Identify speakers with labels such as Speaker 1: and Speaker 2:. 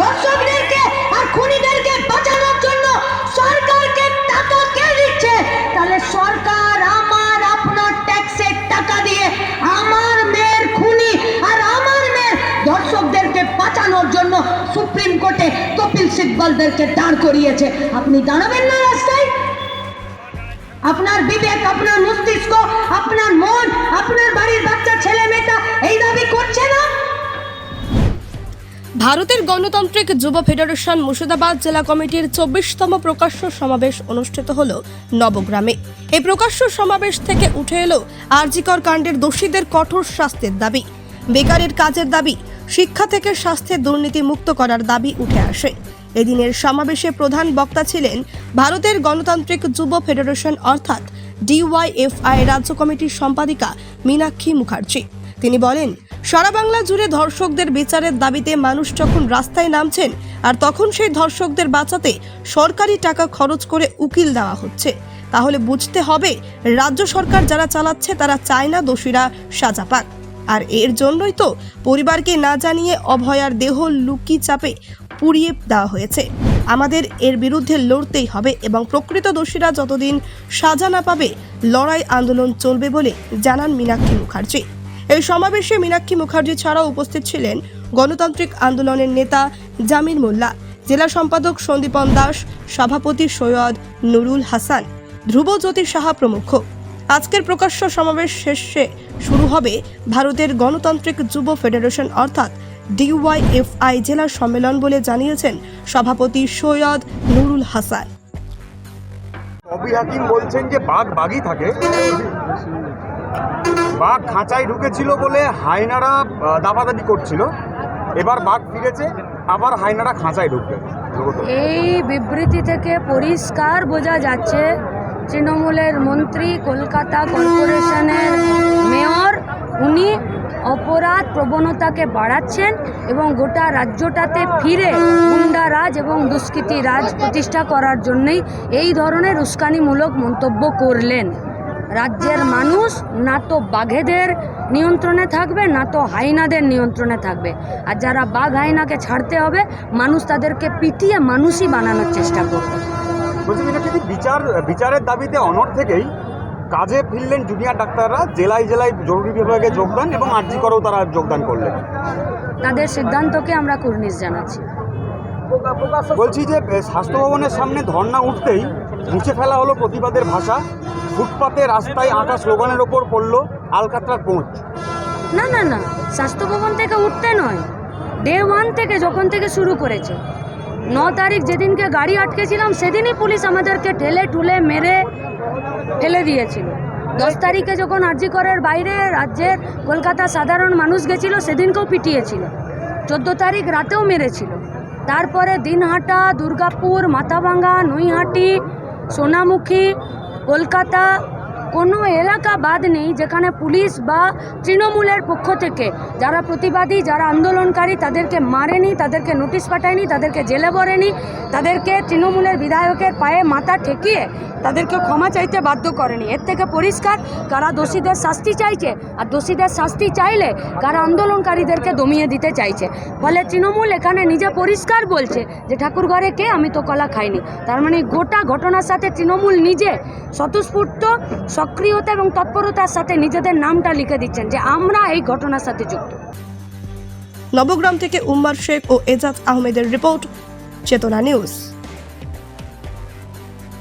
Speaker 1: ধর্ষকদেরকে আর খুনিদেরকে বাঁচানোর জন্য সরকারকে টাকা কে দিচ্ছে? তাহলে সরকার আমার আপনার ট্যাক্সের টাকা দিয়ে আমার মেয়ের খুনি আর আমার মেয়ের ধর্ষকদেরকে বাঁচানোর জন্য সুপ্রিম কোর্টে কপিল সিব্বলদেরকে দাঁড় করিয়েছে। আপনি দাঁড়াবেন না রাস্তায়? আপনার বিবেক, আপনার মস্তিষ্ক, আপনার মন, আপনার বাড়ির বাচ্চা ছেলে মেয়েটা এই দাবি করছে না?
Speaker 2: ভারতের গণতান্ত্রিক যুব ফেডারেশন মুর্শিদাবাদ জেলা কমিটির 24তম প্রকাশ্য সমাবেশ অনুষ্ঠিত হল নবগ্রামে। এই প্রকাশ্য সমাবেশ থেকে উঠে এলো আরজিকর কাণ্ডের দোষীদের কঠোর শাস্তির দাবি, বেকারের কাজের দাবি, শিক্ষা থেকে স্বাস্থ্যের দুর্নীতি মুক্ত করার দাবি উঠে আসে। এদিনের সমাবেশে প্রধান বক্তা ছিলেন ভারতের গণতান্ত্রিক যুব ফেডারেশন অর্থাৎ DYFI রাজ্য কমিটির সম্পাদিকা মীনাক্ষী মুখার্জি। তিনি বলেন, সারা বাংলা জুড়ে ধর্ষকদের বিচারের দাবিতে মানুষ যখন রাস্তায় নামছেন, আর তখন সেই ধর্ষকদের বাঁচাতে সরকারি টাকা খরচ করে উকিল দেওয়া হচ্ছে, তাহলে বুঝতে হবে রাজ্য সরকার যারা চালাচ্ছে তারা চায় না দোষীরা সাজা পাক। আর এর জন্যই তো পরিবারকে না জানিয়ে অভয়ার দেহ লুকি চাপে পুড়িয়ে দেওয়া হয়েছে। আমাদের এর বিরুদ্ধে লড়তেই হবে এবং প্রকৃত দোষীরা যতদিন সাজা না পাবে লড়াই আন্দোলন চলবে বলে জানান মীনাক্ষী মুখার্জি। এই সমাবেশে মীনাক্ষী মুখার্জি ছাড়াও উপস্থিত ছিলেন গণতান্ত্রিক আন্দোলনের নেতা জামির মোল্লা, জেলা সম্পাদক সন্দীপন দাস, সভাপতি সৈয়দ নুরুল হাসান, ধ্রুবজ্যোতি সাহা প্রমুখ। আজকের প্রকাশ্য সমাবেশ শেষে শুরু হবে ভারতের গণতান্ত্রিক যুব ফেডারেশন অর্থাৎ DYFI জেলা সম্মেলন বলে জানিয়েছেন সভাপতি সৈয়দ নুরুল হাসান।
Speaker 3: কবি হাকিম বলছেন যে বাঘ বাঘই থাকে, বাঘ খাঁচায় ঢুকেছিল বলে হায়নারা দাপাদাপি করছিল, এবার বাঘ ফিরেছে, আবার হায়নারা খাঁচায় ঢুকবে।
Speaker 4: এই বিবৃতি থেকে পরিষ্কার বোঝা যাচ্ছে তৃণমূলের মন্ত্রী, কলকাতা কর্পোরেশনের মেয়র, উনি অপরাধ প্রবণতাকে বাড়াচ্ছেন এবং গোটা রাজ্যটাতে ফিরে গুন্ডারাজ এবং দুষ্কৃতী রাজ প্রতিষ্ঠা করার জন্যই এই ধরনের উস্কানিমূলক মন্তব্য করলেন। রাজ্যের মানুষ না তো বাঘেদের নিয়ন্ত্রণে থাকবে, না তো হাইনাদের নিয়ন্ত্রণে থাকবে। আর যারা বাঘ হাইনাকে ছাড়তে হবে, মানুষ তাদেরকে পিটিয়ে মানুষই বানানোর চেষ্টা করবে।
Speaker 3: বলছি এটা যদি বিচারের দাবিতে অনড় থেকেই কাজে ফিরলেন জুনিয়র ডাক্তাররা, জেলায় জেলায় জরুরি বিভাগে যোগদান এবং আরজি করেও তারা যোগদান করলেন।
Speaker 4: তাদের সিদ্ধান্তকে আমরা কুর্নিশ জানাচ্ছি।
Speaker 3: বলছি যে স্বাস্থ্য ভবনের সামনে ধর্ণা উঠতেই মুছে ফেলা হলো প্রতিবাদের ভাষা, ফুটপাতে রাস্তায় আঁকা স্লোগানের ওপর পড়ল আলকাতরার পৌঁছ।
Speaker 4: না না না, স্বাস্থ্য ভবন থেকে উঠতে নয়, ডে 1 থেকে যখন থেকে শুরু করেছে। 9 তারিখ যেদিনকে গাড়ি আটকেছিলাম সেদিনই পুলিশ আমাদেরকে ঠেলে ঠুলে মেরে ফেলে দিয়েছিল। 10 তারিখে যখন আরজিকরের বাইরে রাজ্যের কলকাতা সাধারণ মানুষ গেছিল সেদিনকেও পিটিয়েছিল। 14 তারিখ রাতেও মেরেছিল। তারপরে দিনহাটা, দুর্গাপুর, মাথাভাঙ্গা, নৈহাটি, সোনামুখী, কলকাতা, কোনো এলাকা বাদ নেই যেখানে পুলিশ বা তৃণমূলের পক্ষ থেকে যারা প্রতিবাদী, যারা আন্দোলনকারী তাদেরকে মারেনি, তাদেরকে নোটিশ পাঠায়নি, তাদেরকে জেলে ভরেনি, তাদেরকে তৃণমূলের বিধায়কের পায়ে মাথা ঠেকিয়ে তাদেরকে ক্ষমা চাইতে বাধ্য করেনি। এর থেকে পরিষ্কার কারা দোষীদের শাস্তি চাইছে, আর দোষীদের শাস্তি চাইলে কারা আন্দোলনকারীদেরকে দমিয়ে দিতে চাইছে। ফলে তৃণমূল এখানে নিজে পরিষ্কার বলছে যে ঠাকুরঘরে কে, আমি তো কলা খাইনি। তার মানে গোটা ঘটনার সাথে তৃণমূল নিজে স্বতঃস্ফূর্ত সক্রিয়তা এবং তৎপরতার সাথে নিজেদের নামটা লিখে দিচ্ছেন যে আমরা এই ঘটনার সাথে যুক্ত।
Speaker 2: নবগ্রাম থেকে উম্মার শেখ ও এজাজ আহমেদের রিপোর্ট, চেতনা নিউজ।